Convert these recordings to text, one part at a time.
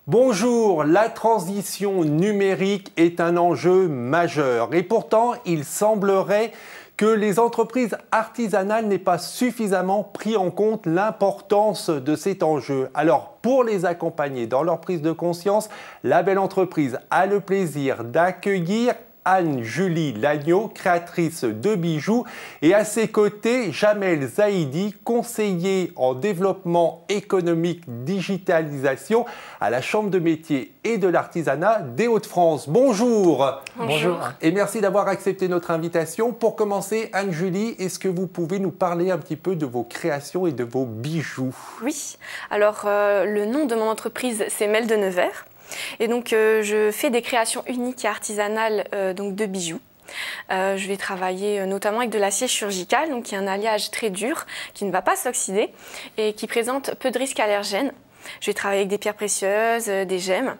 Bonjour, la transition numérique est un enjeu majeur et pourtant il semblerait que les entreprises artisanales n'aient pas suffisamment pris en compte l'importance de cet enjeu. Alors pour les accompagner dans leur prise de conscience, la belle entreprise a le plaisir d'accueillir Anne-Julie Lagneau, créatrice de bijoux, et à ses côtés, Jamel Zaidi, conseiller en développement économique digitalisation à la Chambre de métiers et de l'artisanat des Hauts-de-France. Bonjour. Bonjour. Et merci d'avoir accepté notre invitation. Pour commencer, Anne-Julie, est-ce que vous pouvez nous parler un petit peu de vos créations et de vos bijoux? Oui, alors le nom de mon entreprise, c'est Mel de Nevers. Et donc, je fais des créations uniques et artisanales donc de bijoux. Je vais travailler notamment avec de l'acier chirurgical, donc qui est un alliage très dur, qui ne va pas s'oxyder et qui présente peu de risques allergènes. Je vais travailler avec des pierres précieuses, des gemmes.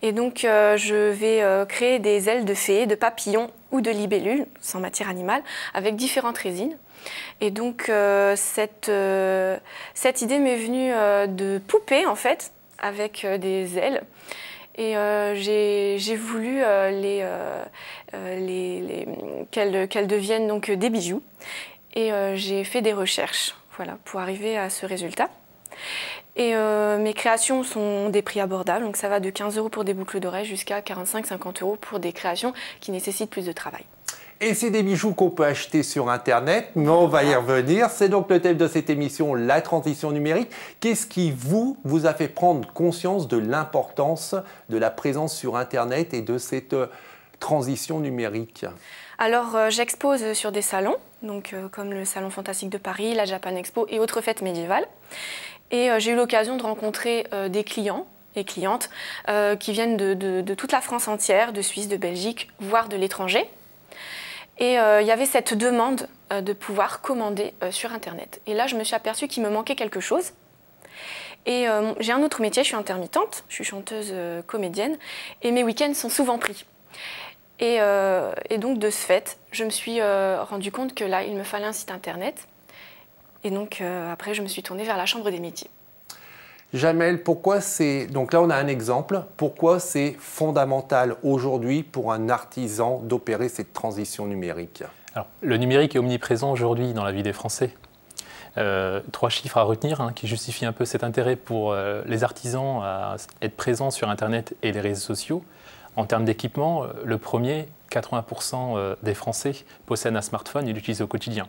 Et donc, je vais créer des ailes de fée, de papillons ou de libellules, sans matière animale, avec différentes résines. Et donc, cette idée m'est venue de poupées, en fait, avec des ailes. Et j'ai voulu qu'elles deviennent donc des bijoux. Et j'ai fait des recherches, voilà, pour arriver à ce résultat. Et mes créations sont des prix abordables, donc ça va de 15 € pour des boucles d'oreilles jusqu'à 45-50 € pour des créations qui nécessitent plus de travail. Et c'est des bijoux qu'on peut acheter sur Internet, mais on va y revenir. C'est donc le thème de cette émission, la transition numérique. Qu'est-ce qui vous a fait prendre conscience de l'importance de la présence sur Internet et de cette transition numérique? Alors, j'expose sur des salons, donc, comme le Salon Fantastique de Paris, la Japan Expo et autres fêtes médiévales. Et j'ai eu l'occasion de rencontrer des clients et clientes qui viennent de toute la France entière, de Suisse, de Belgique, voire de l'étranger. Et il y avait cette demande de pouvoir commander sur Internet. Et là, je me suis aperçue qu'il me manquait quelque chose. Et j'ai un autre métier, je suis intermittente, je suis chanteuse comédienne, et mes week-ends sont souvent pris. Et donc, de ce fait, je me suis rendu compte que là, il me fallait un site Internet. Et donc, après, je me suis tournée vers la Chambre des métiers. Jamel, pourquoi c'est... Donc là, on a un exemple. Pourquoi c'est fondamental aujourd'hui pour un artisan d'opérer cette transition numérique? Alors, le numérique est omniprésent aujourd'hui dans la vie des Français. 3 chiffres à retenir qui justifient un peu cet intérêt pour les artisans à être présents sur Internet et les réseaux sociaux. En termes d'équipement, le premier, 80% des Français possèdent un smartphone et l'utilisent au quotidien.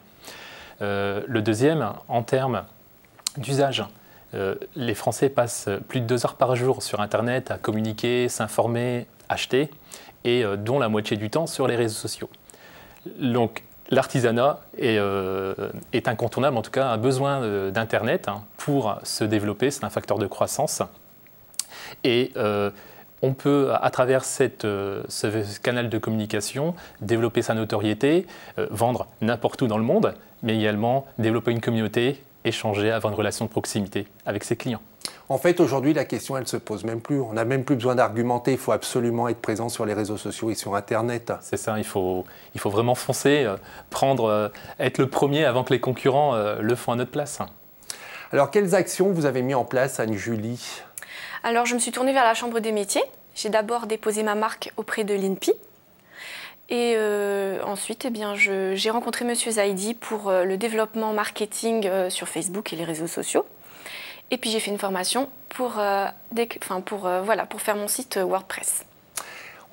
Le deuxième, en termes d'usage, les Français passent plus de 2 heures par jour sur Internet à communiquer, s'informer, acheter, et dont la moitié du temps sur les réseaux sociaux. Donc l'artisanat est incontournable, en tout cas a besoin d'Internet pour se développer, c'est un facteur de croissance. Et on peut, à travers ce canal de communication, développer sa notoriété, vendre n'importe où dans le monde, mais également développer une communauté, échanger, avoir une relation de proximité avec ses clients. En fait, aujourd'hui, la question, elle ne se pose même plus. On n'a même plus besoin d'argumenter. Il faut absolument être présent sur les réseaux sociaux et sur Internet. C'est ça, il faut vraiment foncer, être le premier avant que les concurrents le font à notre place. Alors, quelles actions vous avez mis en place, Anne-Julie? Alors, je me suis tournée vers la Chambre des métiers. J'ai d'abord déposé ma marque auprès de l'INPI. Et ensuite, j'ai rencontré M. Zaidi pour le développement marketing sur Facebook et les réseaux sociaux. Et puis j'ai fait une formation pour faire mon site WordPress.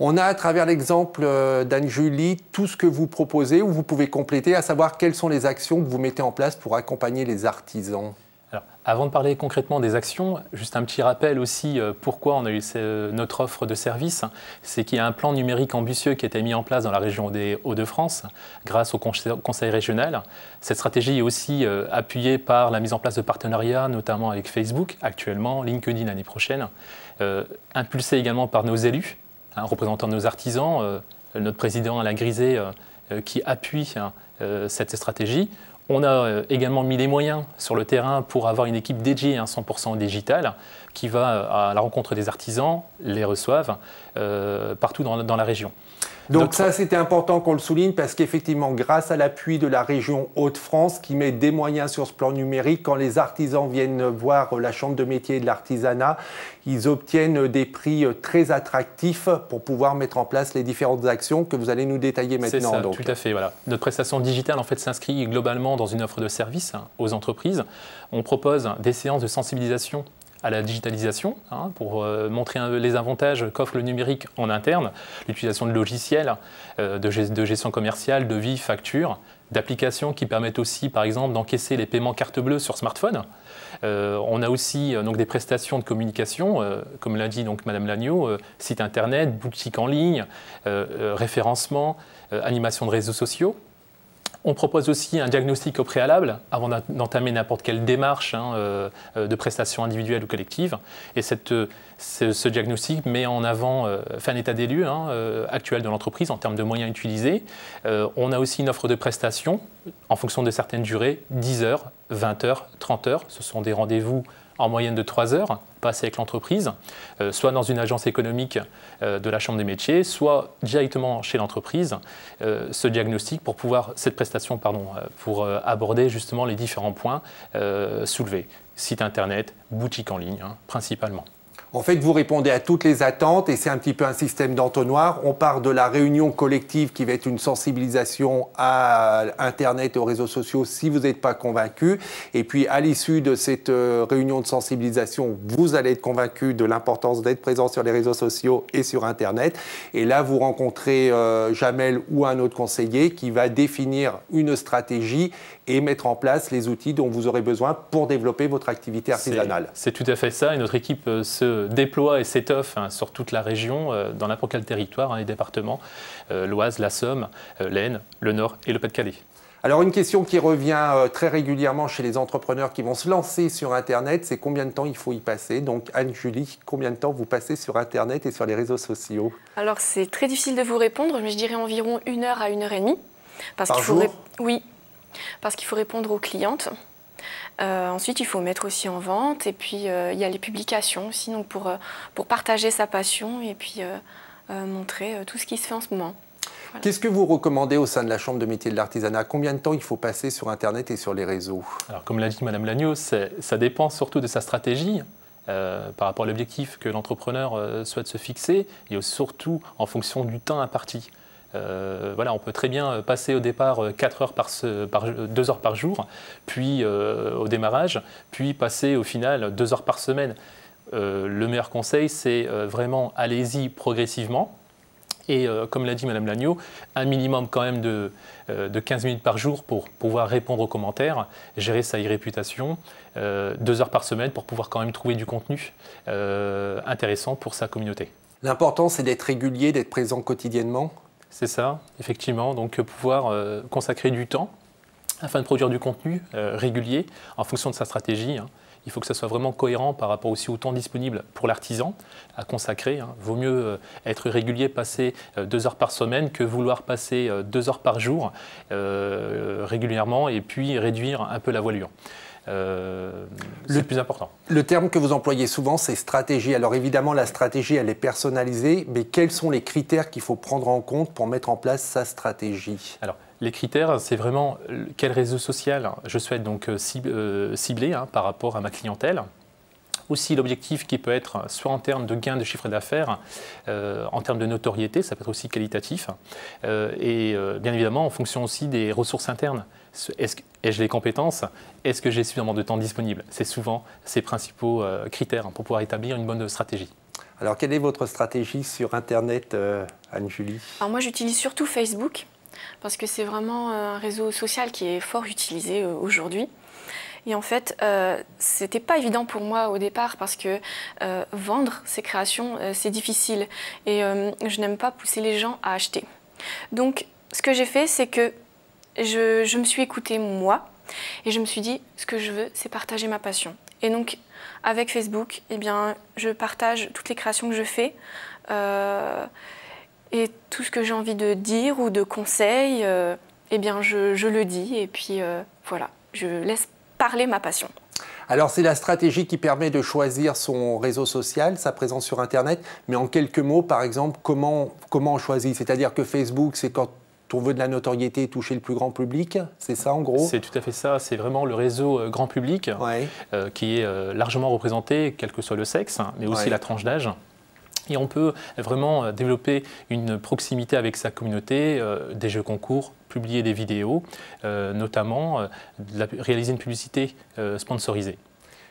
On a à travers l'exemple d'Anne-Julie tout ce que vous proposez ou vous pouvez compléter, à savoir quelles sont les actions que vous mettez en place pour accompagner les artisans. Alors, avant de parler concrètement des actions, juste un petit rappel aussi pourquoi on a eu notre offre de service. C'est qu'il y a un plan numérique ambitieux qui a été mis en place dans la région des Hauts-de-France grâce au conseil régional. Cette stratégie est aussi appuyée par la mise en place de partenariats, notamment avec Facebook, actuellement, LinkedIn l'année prochaine, impulsée également par nos élus, représentant nos artisans, notre président Alain Griset qui appuie cette stratégie. On a également mis les moyens sur le terrain pour avoir une équipe dédiée à 100% digital qui va à la rencontre des artisans, les reçoivent partout dans la région. Donc ça, c'était important qu'on le souligne parce qu'effectivement, grâce à l'appui de la région Hauts-de-France qui met des moyens sur ce plan numérique, quand les artisans viennent voir la Chambre de métier et de l'artisanat, ils obtiennent des prix très attractifs pour pouvoir mettre en place les différentes actions que vous allez nous détailler maintenant. C'est ça, tout à fait. Voilà. Notre prestation digitale en fait, s'inscrit globalement dans une offre de services aux entreprises. On propose des séances de sensibilisation à la digitalisation, pour montrer les avantages qu'offre le numérique en interne, l'utilisation de logiciels, de gestion commerciale, devis, factures, d'applications qui permettent aussi, par exemple, d'encaisser les paiements carte bleue sur smartphone. On a aussi donc, des prestations de communication, comme l'a dit donc, Madame Lagneau, site internet, boutique en ligne, référencement, animation de réseaux sociaux. On propose aussi un diagnostic au préalable avant d'entamer n'importe quelle démarche de prestation individuelle ou collective. Et ce diagnostic met en avant, fait un état des lieux actuel de l'entreprise en termes de moyens utilisés. On a aussi une offre de prestations en fonction de certaines durées, 10 heures, 20 heures, 30 heures. Ce sont des rendez-vous en moyenne de 3 heures, passés avec l'entreprise, soit dans une agence économique de la Chambre des métiers, soit directement chez l'entreprise, ce diagnostic cette prestation, pour aborder justement les différents points soulevés. Site internet, boutique en ligne, principalement. En fait, vous répondez à toutes les attentes et c'est un petit peu un système d'entonnoir. On part de la réunion collective qui va être une sensibilisation à Internet et aux réseaux sociaux si vous n'êtes pas convaincu. Et puis, à l'issue de cette réunion de sensibilisation, vous allez être convaincu de l'importance d'être présent sur les réseaux sociaux et sur Internet. Et là, vous rencontrez Jamel ou un autre conseiller qui va définir une stratégie et mettre en place les outils dont vous aurez besoin pour développer votre activité artisanale. C'est tout à fait ça. Et notre équipe se déploie et s'étoffe sur toute la région, dans n'importe quel territoire, les départements, l'Oise, la Somme, l'Aisne, le Nord et le Pas-de-Calais. Alors une question qui revient très régulièrement chez les entrepreneurs qui vont se lancer sur Internet, c'est combien de temps il faut y passer? Donc Anne-Julie, combien de temps vous passez sur Internet et sur les réseaux sociaux? Alors c'est très difficile de vous répondre, mais je dirais environ 1 heure à 1 heure et demie. Par jour? Oui, parce qu'il faut répondre aux clientes. Ensuite, il faut mettre aussi en vente. Et puis, il y a les publications aussi, donc pour partager sa passion et puis montrer tout ce qui se fait en ce moment. Voilà. Qu'est-ce que vous recommandez au sein de la Chambre de métier de l'artisanat? Combien de temps il faut passer sur Internet et sur les réseaux? Alors, comme l'a dit Madame Lagneau, ça dépend surtout de sa stratégie. Par rapport à l'objectif que l'entrepreneur souhaite se fixer et surtout en fonction du temps imparti. Voilà, on peut très bien passer au départ 2 heures par jour, puis au démarrage, puis passer au final 2 heures par semaine. Le meilleur conseil, c'est vraiment allez-y progressivement. Et comme l'a dit Madame Lagneau, un minimum quand même de 15 minutes par jour pour pouvoir répondre aux commentaires, gérer sa e-réputation, 2 heures par semaine pour pouvoir quand même trouver du contenu intéressant pour sa communauté. L'important, c'est d'être régulier, d'être présent quotidiennement. C'est ça, effectivement. Donc pouvoir consacrer du temps afin de produire du contenu régulier en fonction de sa stratégie. Il faut que ça soit vraiment cohérent par rapport aussi au temps disponible pour l'artisan à consacrer. Vaut mieux être régulier, passer 2 heures par semaine que vouloir passer 2 heures par jour régulièrement et puis réduire un peu la voilure. C'est le plus important. Le terme que vous employez souvent, c'est stratégie. Alors évidemment, la stratégie, elle est personnalisée, mais quels sont les critères qu'il faut prendre en compte pour mettre en place sa stratégie? Alors, les critères, c'est vraiment quel réseau social je souhaite donc cibler par rapport à ma clientèle. Aussi l'objectif qui peut être soit en termes de gain de chiffre d'affaires, en termes de notoriété, ça peut être aussi qualitatif, et bien évidemment en fonction aussi des ressources internes. Ai-je les compétences? Est-ce que j'ai suffisamment de temps disponible? C'est souvent ces principaux critères pour pouvoir établir une bonne stratégie. Alors quelle est votre stratégie sur Internet, Anne-Julie? Alors moi j'utilise surtout Facebook, parce que c'est vraiment un réseau social qui est fort utilisé aujourd'hui. Et en fait, c'était pas évident pour moi au départ parce que vendre ses créations, c'est difficile. Et je n'aime pas pousser les gens à acheter. Donc, ce que j'ai fait, c'est que je me suis écoutée moi et je me suis dit, ce que je veux, c'est partager ma passion. Et donc, avec Facebook, eh bien, je partage toutes les créations que je fais et tout ce que j'ai envie de dire ou de conseils, eh bien, je le dis et puis voilà, je laisse parler ma passion. Alors c'est la stratégie qui permet de choisir son réseau social, sa présence sur Internet, mais en quelques mots, par exemple, comment on choisit? C'est-à-dire que Facebook, c'est quand on veut de la notoriété et toucher le plus grand public, c'est ça en gros? C'est tout à fait ça, c'est vraiment le réseau grand public qui est largement représenté, quel que soit le sexe, mais aussi la tranche d'âge. Et on peut vraiment développer une proximité avec sa communauté, des jeux concours, publier des vidéos, notamment réaliser une publicité sponsorisée.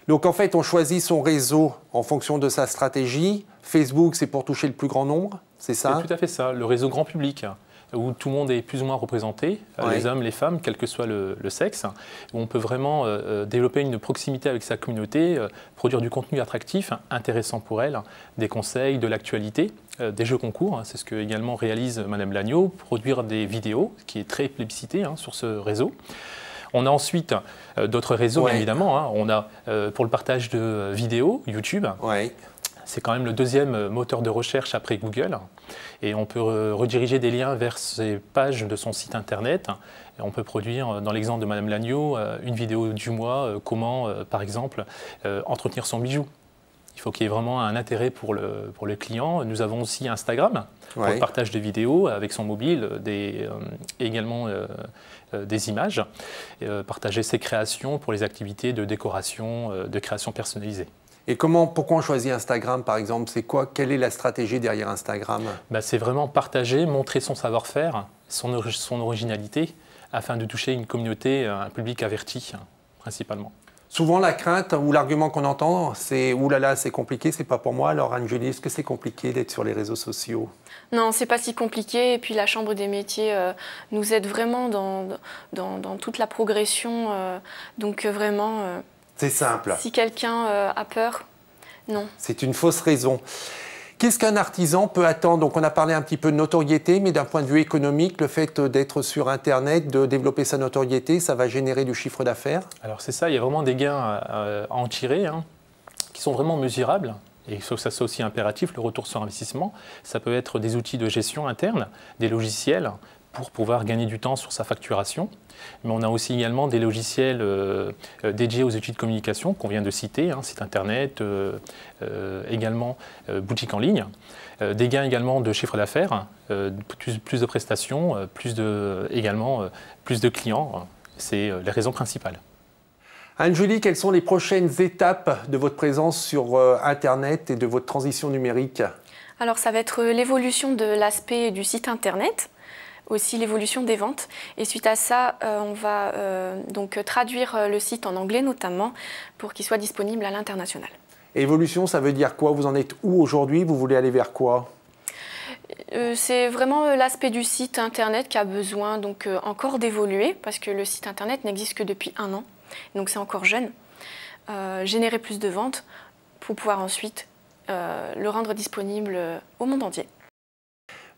Donc en fait, on choisit son réseau en fonction de sa stratégie. Facebook, c'est pour toucher le plus grand nombre, c'est ça? C'est tout à fait ça, le réseau grand public, où tout le monde est plus ou moins représenté, les hommes, les femmes, quel que soit le sexe, où on peut vraiment développer une proximité avec sa communauté, produire du contenu attractif, intéressant pour elle, des conseils, de l'actualité, des jeux concours, c'est ce que également réalise Madame Lagneau, produire des vidéos, qui est très plébiscité sur ce réseau. On a ensuite d'autres réseaux, bien évidemment. On a pour le partage de vidéos, YouTube. C'est quand même le deuxième moteur de recherche après Google. Et on peut rediriger des liens vers ces pages de son site internet. Et on peut produire, dans l'exemple de Madame Lagneau, une vidéo du mois, comment, par exemple, entretenir son bijou. Il faut qu'il y ait vraiment un intérêt pour le client. Nous avons aussi Instagram pour le partage de vidéos avec son mobile, également des images. Partager ses créations pour les activités de décoration, de création personnalisée. Et pourquoi on choisit Instagram par exemple? Quelle est la stratégie derrière Instagram? C'est vraiment partager, montrer son savoir-faire, son originalité, afin de toucher une communauté, un public averti principalement. Souvent la crainte ou l'argument qu'on entend, c'est « Ouh là là, c'est compliqué, c'est pas pour moi ». Alors Anne-Julie, est-ce que c'est compliqué d'être sur les réseaux sociaux? Non, c'est pas si compliqué. Et puis la Chambre des métiers nous aide vraiment dans toute la progression. Donc vraiment... c'est simple. Si quelqu'un a peur, non. C'est une fausse raison. Qu'est-ce qu'un artisan peut attendre? Donc on a parlé un petit peu de notoriété, mais d'un point de vue économique, le fait d'être sur Internet, de développer sa notoriété, ça va générer du chiffre d'affaires? Alors c'est ça, il y a vraiment des gains à en tirer, qui sont vraiment mesurables. Et il faut que ça soit aussi impératif, le retour sur investissement. Ça peut être des outils de gestion interne, des logiciels, pour pouvoir gagner du temps sur sa facturation. Mais on a aussi également des logiciels dédiés aux outils de communication qu'on vient de citer, site internet, également boutique en ligne. Des gains également de chiffre d'affaires, plus de prestations, également plus de clients. C'est les raisons principales. Anne-Julie, quelles sont les prochaines étapes de votre présence sur Internet et de votre transition numérique? Alors ça va être l'évolution de l'aspect du site Internet, aussi l'évolution des ventes. Et suite à ça, on va donc traduire le site en anglais notamment pour qu'il soit disponible à l'international. Évolution, ça veut dire quoi? Vous en êtes où aujourd'hui? Vous voulez aller vers quoi? C'est vraiment l'aspect du site internet qui a besoin donc encore d'évoluer parce que le site internet n'existe que depuis 1 an, donc c'est encore jeune. Générer plus de ventes pour pouvoir ensuite le rendre disponible au monde entier.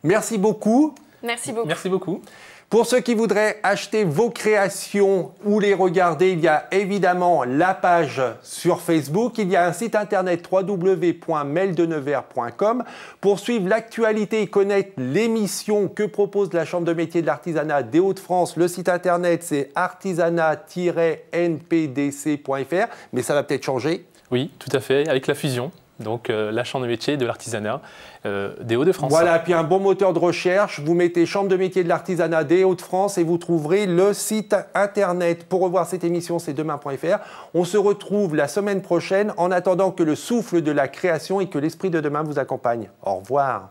Merci beaucoup. Merci beaucoup. Merci beaucoup. Pour ceux qui voudraient acheter vos créations ou les regarder, il y a évidemment la page sur Facebook. Il y a un site internet www.meldenevers.com. Pour suivre l'actualité et connaître l'émission que propose la Chambre de métier de l'artisanat des Hauts-de-France, le site internet c'est artisanat-npdc.fr. Mais ça va peut-être changer. Oui, tout à fait, avec la fusion. Donc la Chambre de métier de l'artisanat des Hauts-de-France. Voilà, puis un bon moteur de recherche, vous mettez Chambre de métier de l'artisanat des Hauts-de-France et vous trouverez le site internet. Pour revoir cette émission, c'est demain.fr. On se retrouve la semaine prochaine en attendant que le souffle de la création et que l'esprit de demain vous accompagne. Au revoir.